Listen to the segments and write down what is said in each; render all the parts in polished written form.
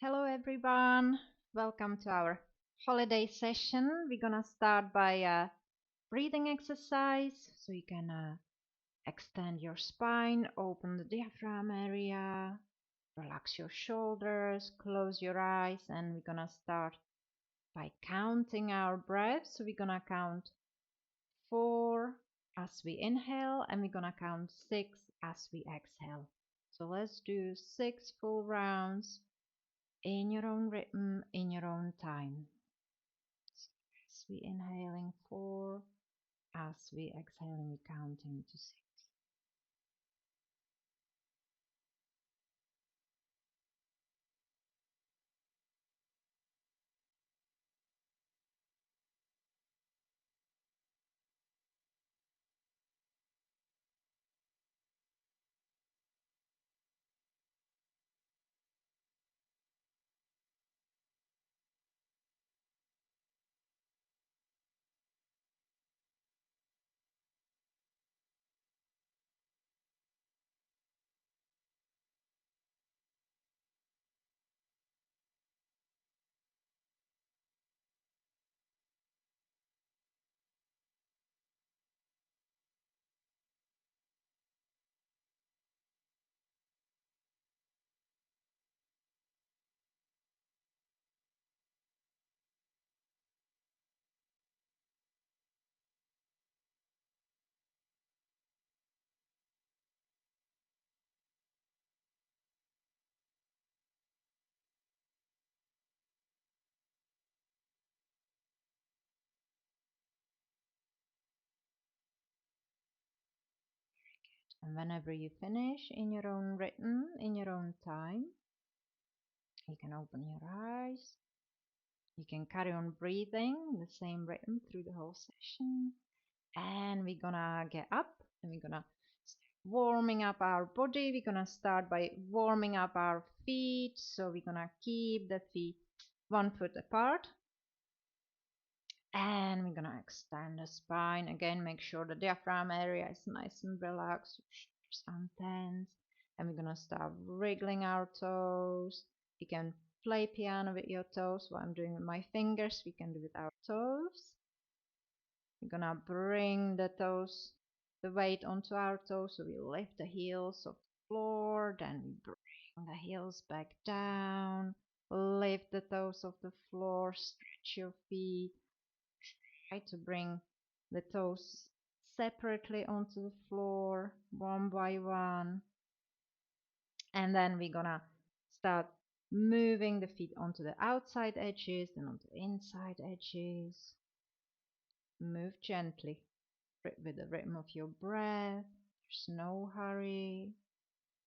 Hello everyone, welcome to our holiday session. We're gonna start by a breathing exercise so you can extend your spine, open the diaphragm area, relax your shoulders, close your eyes, and we're gonna start by counting our breaths. So we're gonna count 4 as we inhale and we're gonna count 6 as we exhale. So let's do 6 full rounds in your own rhythm, in your own time. As we inhaling 4, as we exhaling, we counting to 6. And whenever you finish in your own rhythm, in your own time, you can open your eyes. You can carry on breathing the same rhythm through the whole session. And we're gonna get up and we're gonna start warming up our body. We're gonna start by warming up our feet. So we're gonna keep the feet 1 foot apart. And we're gonna extend the spine. Again, make sure the diaphragm area is nice and relaxed, shoulders untense. And we're gonna start wriggling our toes. You can play piano with your toes. What I'm doing with my fingers, we can do with our toes. We're gonna bring the toes, the weight onto our toes. So we lift the heels off the floor, then we bring the heels back down. Lift the toes off the floor, stretch your feet. Try to bring the toes separately onto the floor one by one. And then we're gonna start moving the feet onto the outside edges and onto the inside edges. Move gently with the rhythm of your breath. There's no hurry.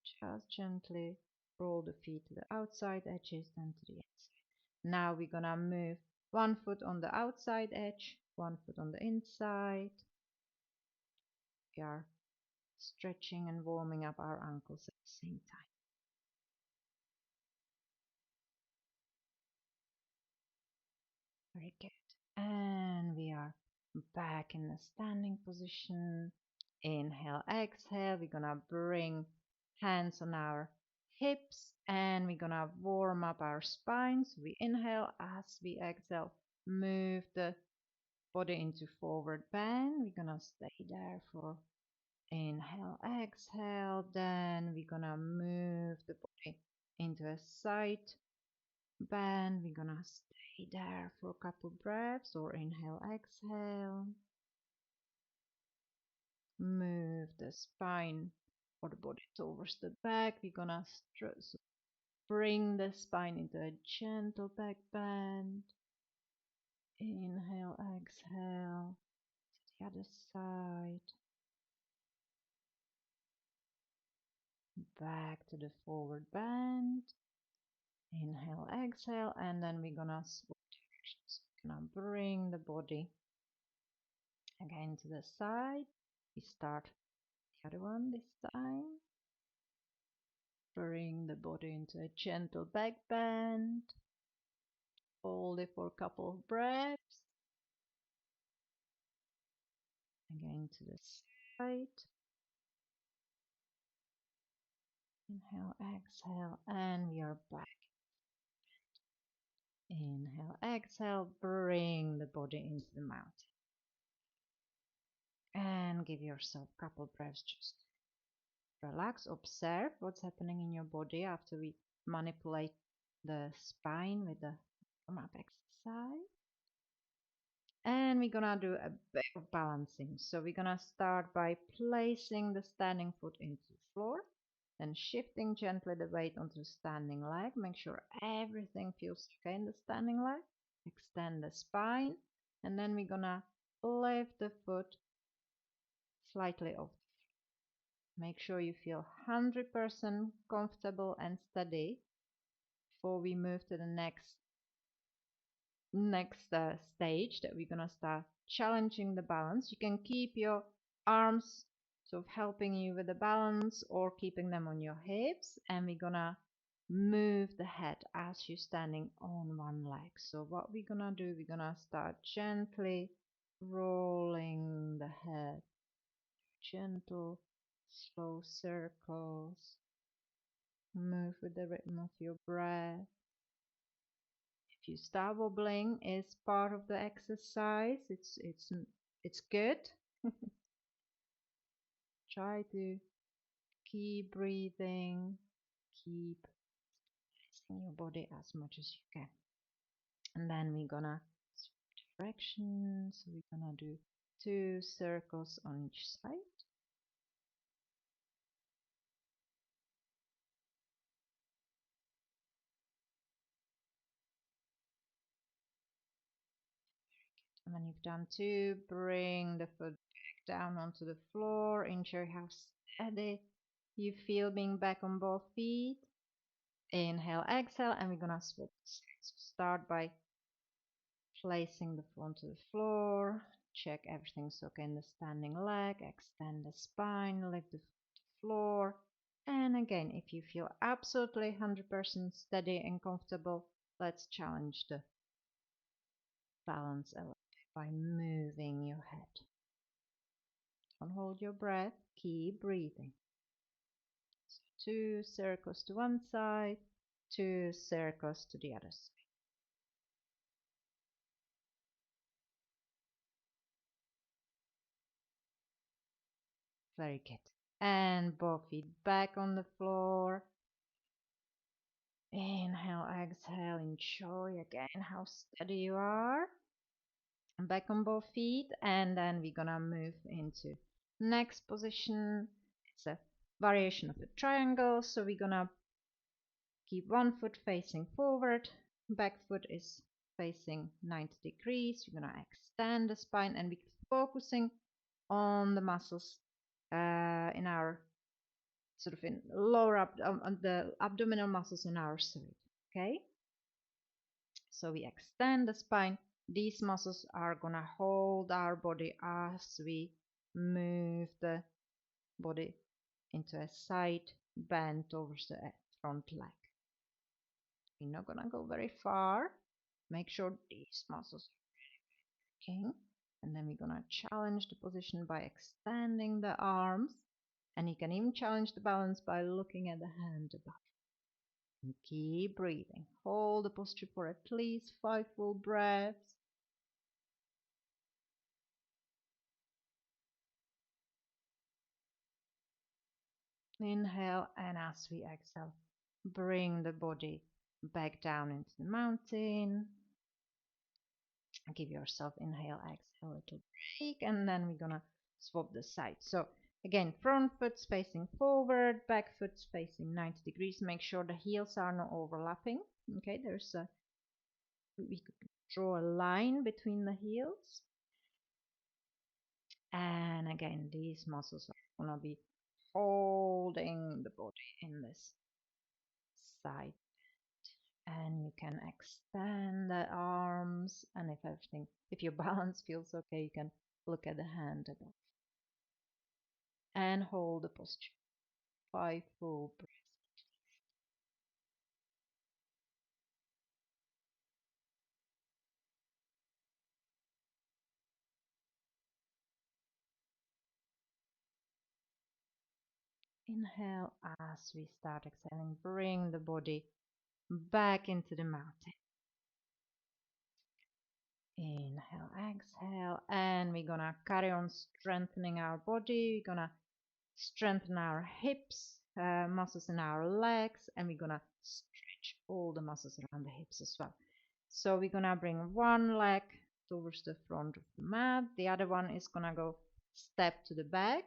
Just gently roll the feet to the outside edges and to the inside. Now we're gonna move 1 foot on the outside edge, 1 foot on the inside. We are stretching and warming up our ankles at the same time. Very good. And we are back in the standing position. Inhale, exhale. We're gonna bring hands on our hips and we're gonna warm up our spine. So we inhale as we exhale. Move the body into forward bend. We're gonna stay there for inhale, exhale. Then we're gonna move the body into a side bend. We're gonna stay there for a couple breaths or inhale, exhale. Move the spine or the body towards the back. We're gonna bring the spine into a gentle back bend. Inhale, exhale. To the other side. Back to the forward bend. Inhale, exhale, and then we're gonna switch directions. We're gonna bring the body again to the side. We start the other one this time. Bring the body into a gentle back bend. Hold it for a couple of breaths. Again to the side. Inhale, exhale, and we are back. exhale, bring the body into the mountain. And give yourself a couple breaths, just relax, observe what's happening in your body after we manipulate the spine with the warm-up exercise. And we're gonna do a bit of balancing. So we're gonna start by placing the standing foot into the floor, then shifting gently the weight onto the standing leg. Make sure everything feels okay in the standing leg. Extend the spine, and then we're gonna lift the foot slightly off. Make sure you feel 100% comfortable and steady before we move to the next stage that we're gonna start challenging the balance. You can keep your arms sort of helping you with the balance or keeping them on your hips, and we're gonna move the head as you're standing on one leg. So what we're gonna do, we're gonna start gently rolling the head, gentle slow circles. Move with the rhythm of your breath. If you start wobbling, is part of the exercise. It's good. Try to keep breathing, keep releasing your body as much as you can. And then we're gonna switch directions. So we're gonna do 2 circles on each side. And when you've done 2, bring the foot back down onto the floor. Enjoy how steady you feel being back on both feet. Inhale, exhale, and we're gonna swap sides. So start by placing the foot onto the floor. Check everything's okay in the standing leg. Extend the spine, lift the floor. And again, if you feel absolutely 100% steady and comfortable, let's challenge the balance a little bit by moving your head. Don't hold your breath, keep breathing. So 2 circles to one side, 2 circles to the other side. Very good. And both feet back on the floor. Inhale, exhale, enjoy again how steady you are. Back on both feet, and then we're gonna move into next position. It's a variation of a triangle, so we're gonna keep one foot facing forward, back foot is facing 90 degrees. We're gonna extend the spine, and we're focusing on the muscles in our sort of in lower up on the abdominal muscles on our side. Okay, so we extend the spine. These muscles are gonna hold our body as we move the body into a side bend towards the front leg. We're not gonna go very far. Make sure these muscles are working. And then we're gonna challenge the position by extending the arms. And you can even challenge the balance by looking at the hand above. And keep breathing. Hold the posture for at least 5 full breaths. Inhale, and as we exhale, bring the body back down into the mountain. Give yourself inhale, exhale, a little break, and then we're gonna swap the side. So again, front foot facing forward, back foot facing 90 degrees. Make sure the heels are not overlapping. Okay, we could draw a line between the heels. And again, these muscles are gonna be holding the body in this side. And you can extend the arms, and if your balance feels okay, you can look at the hand above. And hold the posture. 5 full breaths. Inhale as we start exhaling. Bring the body back into the mountain. Inhale, exhale, and we're gonna carry on strengthening our body. We're gonna strengthen our hips, muscles in our legs, and we're gonna stretch all the muscles around the hips as well. So we're gonna bring one leg towards the front of the mat, the other one is gonna go step to the back.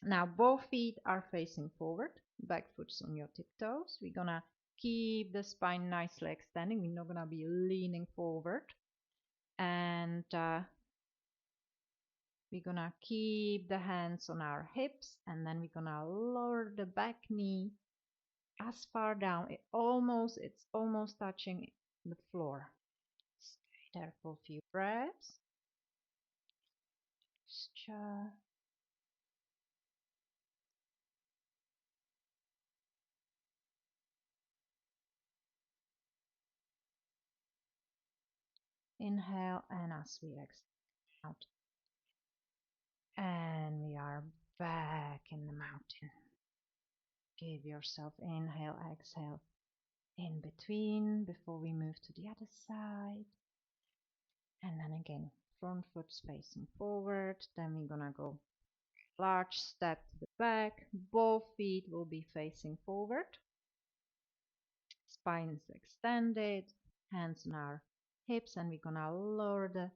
Now both feet are facing forward, back foot's on your tiptoes. We're gonna keep the spine nicely extending. We're not gonna be leaning forward, and we're gonna keep the hands on our hips, and then we're gonna lower the back knee as far down. It's almost touching the floor. Stay there for a few breaths. Posture. Inhale, and as we exhale out, and we are back in the mountain. Give yourself inhale, exhale in between before we move to the other side. And then again, front foot facing forward. Then we're gonna go large step to the back. Both feet will be facing forward. Spine is extended. Hands on our hips, and we're gonna lower the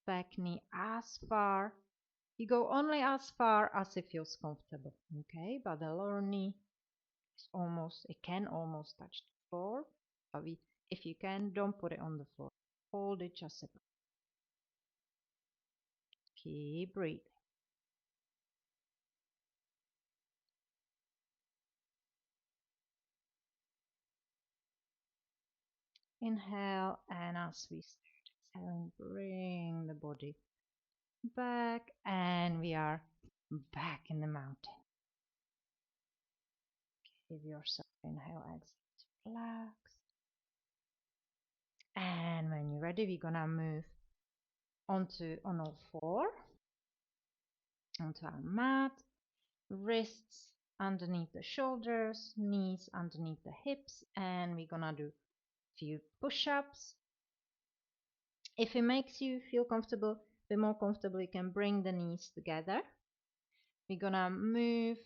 back knee as far. You go only as far as it feels comfortable, okay? But the lower knee is it can almost touch the floor. But if you can, don't put it on the floor. Hold it just a bit. Keep breathing. Inhale, and as we start exhaling, bring the body back, and we are back in the mountain. Give yourself inhale, exhale to relax. And when you're ready, we're gonna move on all four onto our mat. Wrists underneath the shoulders, knees underneath the hips, and we're gonna do a few push-ups. If it makes you feel comfortable, a bit more comfortable, you can bring the knees together. We're gonna move.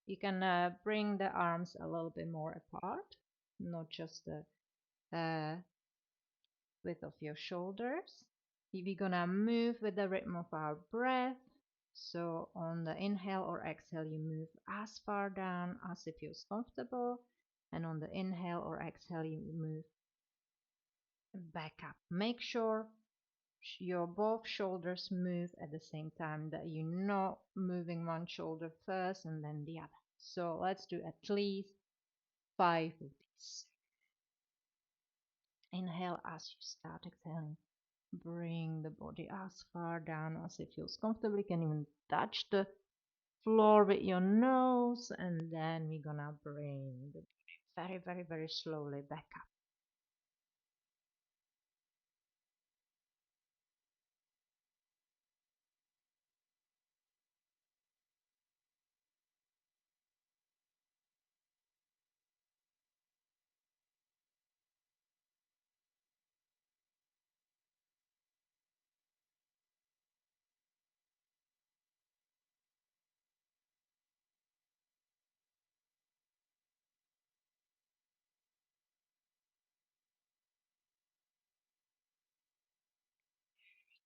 You can bring the arms a little bit more apart, not just the width of your shoulders. We're gonna move with the rhythm of our breath. So on the inhale or exhale, you move as far down as it feels comfortable. And on the inhale or exhale, you move back up. Make sure your both shoulders move at the same time, that you're not moving one shoulder first and then the other. So let's do at least 5 of these. Inhale as you start exhaling. Bring the body as far down as it feels comfortable. You can even touch the floor with your nose, and then we're gonna bring the body very slowly back up.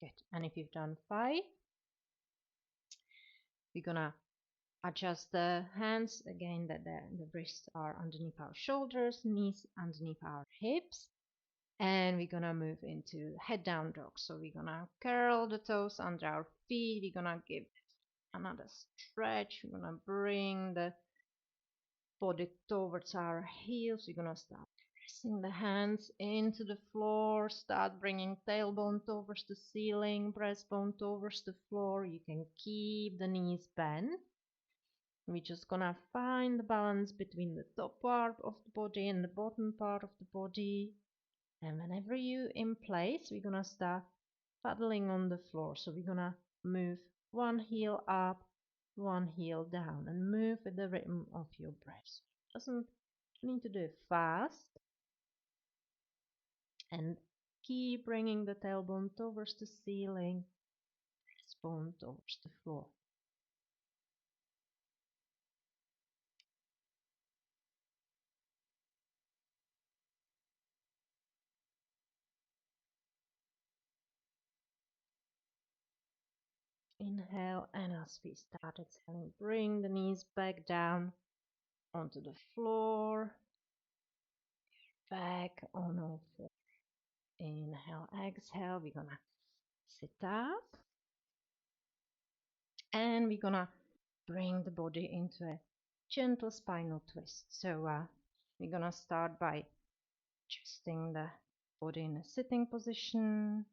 Good. And if you've done 5, we're gonna adjust the hands again, that the wrists are underneath our shoulders, knees underneath our hips, and we're gonna move into head down dog. So we're gonna curl the toes under our feet. We're gonna give another stretch. We're gonna bring the body towards our heels. We're gonna start pressing the hands into the floor. Start bringing tailbone towards the ceiling, breastbone towards the floor. You can keep the knees bent. We're just gonna find the balance between the top part of the body and the bottom part of the body. And whenever you're in place, we're gonna start paddling on the floor. So we're gonna move one heel up, one heel down, and move with the rhythm of your breath. Doesn't need to do it fast. And Keep bringing the tailbone towards the ceiling, bone towards the floor. Inhale, and as we start exhaling, bring the knees back down onto the floor, back on all fours. Inhale, exhale, we're gonna sit up, and we're gonna bring the body into a gentle spinal twist. So we're gonna start by adjusting the body in a sitting position.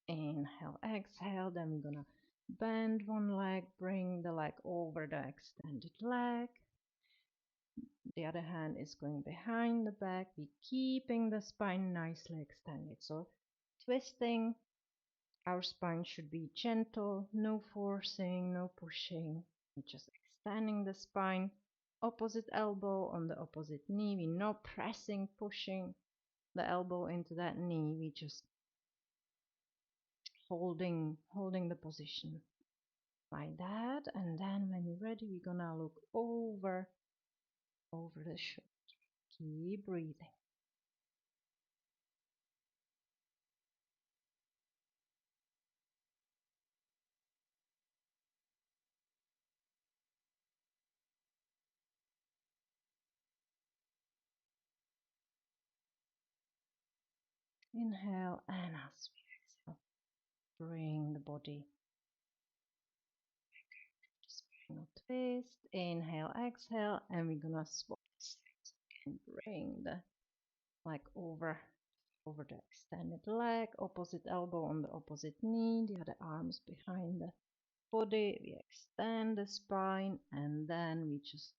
Inhale, exhale, then we're gonna bend one leg, bring the leg over the extended leg. The other hand is going behind the back. We're keeping the spine nicely extended. So twisting, our spine should be gentle, no forcing, no pushing. We're just extending the spine, opposite elbow on the opposite knee. We're not pressing, pushing the elbow into that knee. We just holding the position like that. And then when you're ready, we're gonna look over the shoulder. Keep breathing. Inhale, and as we exhale, bring the body to spinal twist. Inhale, exhale, and we're gonna swap the sides again. Bring the leg over the extended leg, opposite elbow on the opposite knee, the other arms behind the body. We extend the spine, and then we just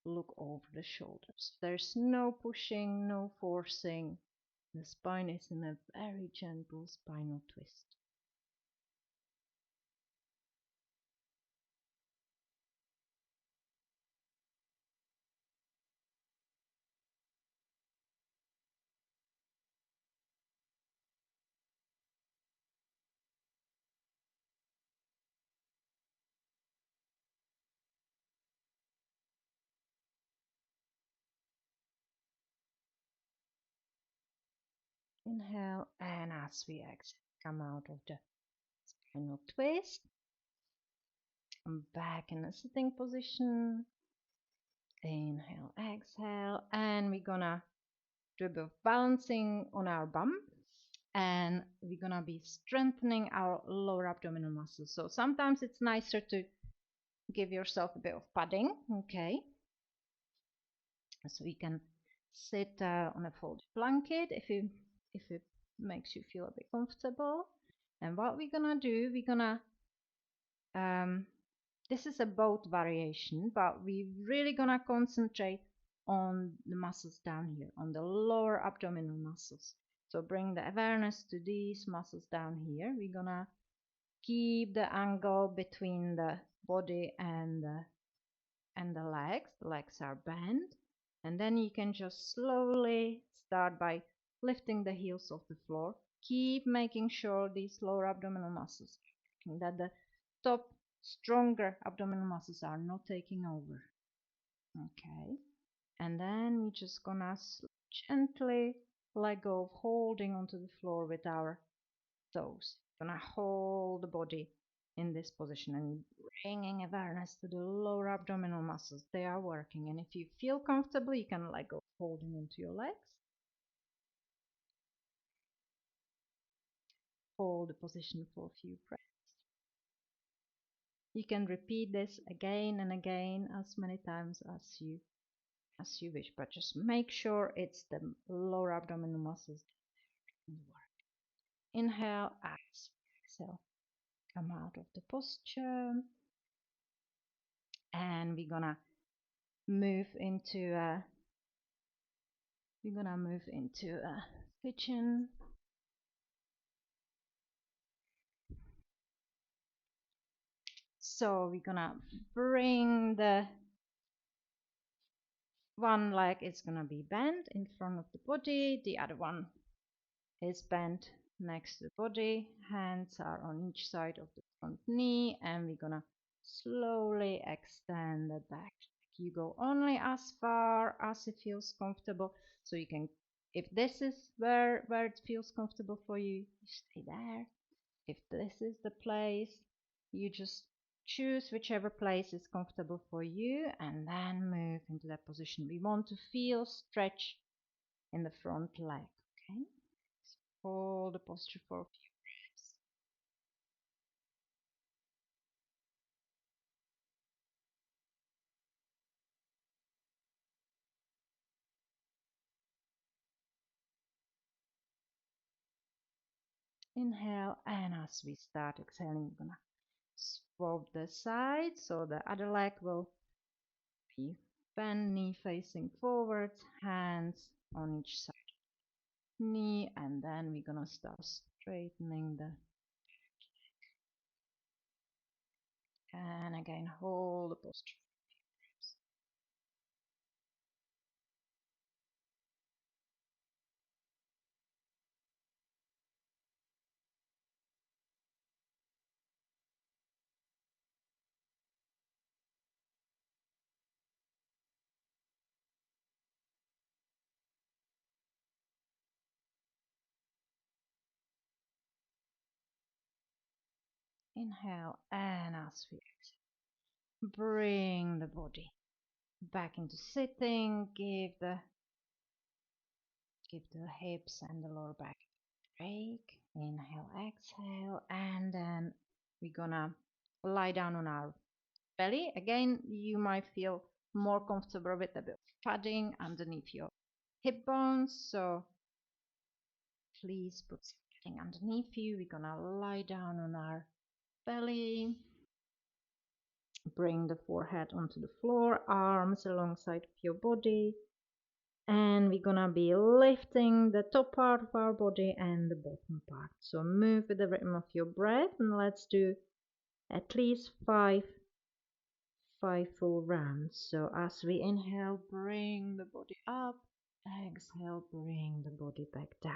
look over the shoulders. There's no pushing, no forcing. The spine is in a very gentle spinal twist. Inhale, and as we exhale, come out of the spinal twist. I'm back in a sitting position. Inhale, exhale, and we're gonna do a bit of balancing on our bum, and we're gonna be strengthening our lower abdominal muscles. So sometimes it's nicer to give yourself a bit of padding, okay? So you can sit on a folded blanket if it makes you feel a bit comfortable. And what we're gonna do, we're gonna this is a both variation, but we're really gonna concentrate on the muscles down here, on the lower abdominal muscles. So bring the awareness to these muscles down here. We're gonna keep the angle between the body and the legs. The legs are bent. And then you can just slowly start by lifting the heels off the floor. Keep making sure these lower abdominal muscles are working, that the top stronger abdominal muscles are not taking over. Okay. And then we're just gonna gently let go of holding onto the floor with our toes. Gonna hold the body in this position and bringing awareness to the lower abdominal muscles. They are working, and if you feel comfortable, you can let go, holding onto your legs. Hold the position for a few breaths. You can repeat this again and again as many times as you wish, but just make sure it's the lower abdominal muscles that work. Inhale, exhale, come out of the posture, and we're gonna move into a kitchen. So we're gonna bring the one leg is gonna be bent in front of the body, the other one is bent next to the body. Hands are on each side of the front knee, and we're gonna slowly extend the back. You go only as far as it feels comfortable. So you can, if this is where it feels comfortable for you, you stay there. If this is the place, you just choose whichever place is comfortable for you and then move into that position. We want to feel stretch in the front leg. Okay, so hold the posture for a few breaths. Inhale, and as we start exhaling, we're gonna swap the side so the other leg will be bent, knee facing forward, hands on each side knee, and then we're gonna start straightening the, and again hold the posture. Inhale, and as we exhale, bring the body back into sitting. Give the hips and the lower back a break. Inhale, exhale, and then we're gonna lie down on our belly. Again, you might feel more comfortable with a bit of padding underneath your hip bones, so please put something underneath you. We're gonna lie down on our belly. Bring the forehead onto the floor, arms alongside of your body. And we're gonna be lifting the top part of our body and the bottom part. So move with the rhythm of your breath, and let's do at least five full rounds. So as we inhale, bring the body up. Exhale, bring the body back down.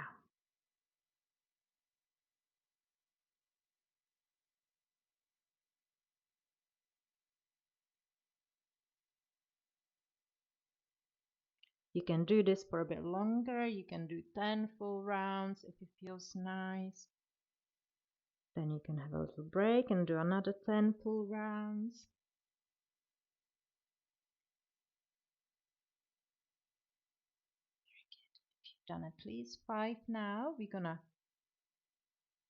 You can do this for a bit longer. You can do 10 full rounds if it feels nice. Then you can have a little break and do another 10 full rounds. If you've done at least 5 now, we're gonna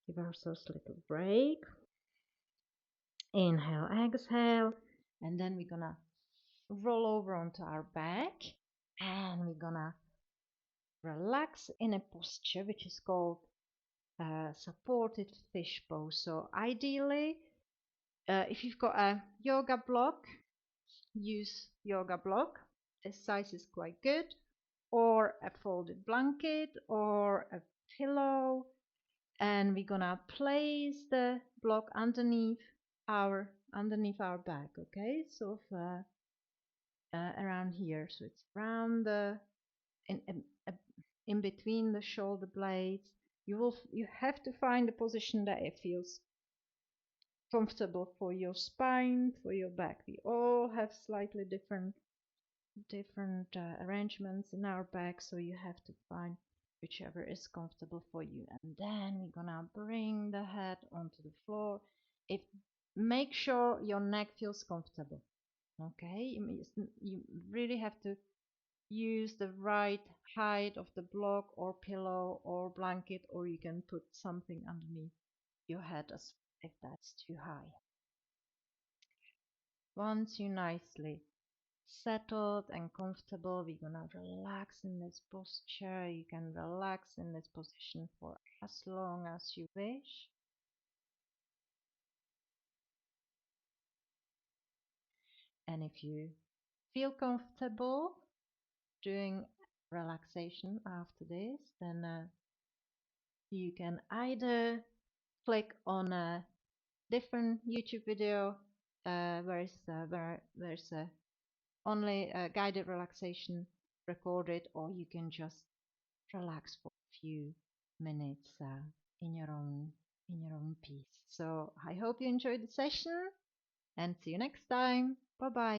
give ourselves a little break. Inhale, exhale, and then we're gonna roll over onto our back, and we're gonna relax in a posture which is called supported fish pose. So ideally, if you've got a yoga block, use yoga block. This size is quite good, or a folded blanket or a pillow, and we're gonna place the block underneath our back. Okay, so around here, so it's around the in between the shoulder blades. You have to find a position that it feels comfortable for your spine, for your back. We all have slightly different arrangements in our back, so you have to find whichever is comfortable for you. And then we're gonna bring the head onto the floor. If Make sure your neck feels comfortable. Okay, you really have to use the right height of the block or pillow or blanket, or you can put something underneath your head as if that's too high. Once you nicely settled and comfortable, we're gonna relax in this posture. You can relax in this position for as long as you wish. And if you feel comfortable doing relaxation after this, then you can either click on a different YouTube video where there's a only guided relaxation recorded, or you can just relax for a few minutes in your own peace. So I hope you enjoyed the session and see you next time. Bye bye.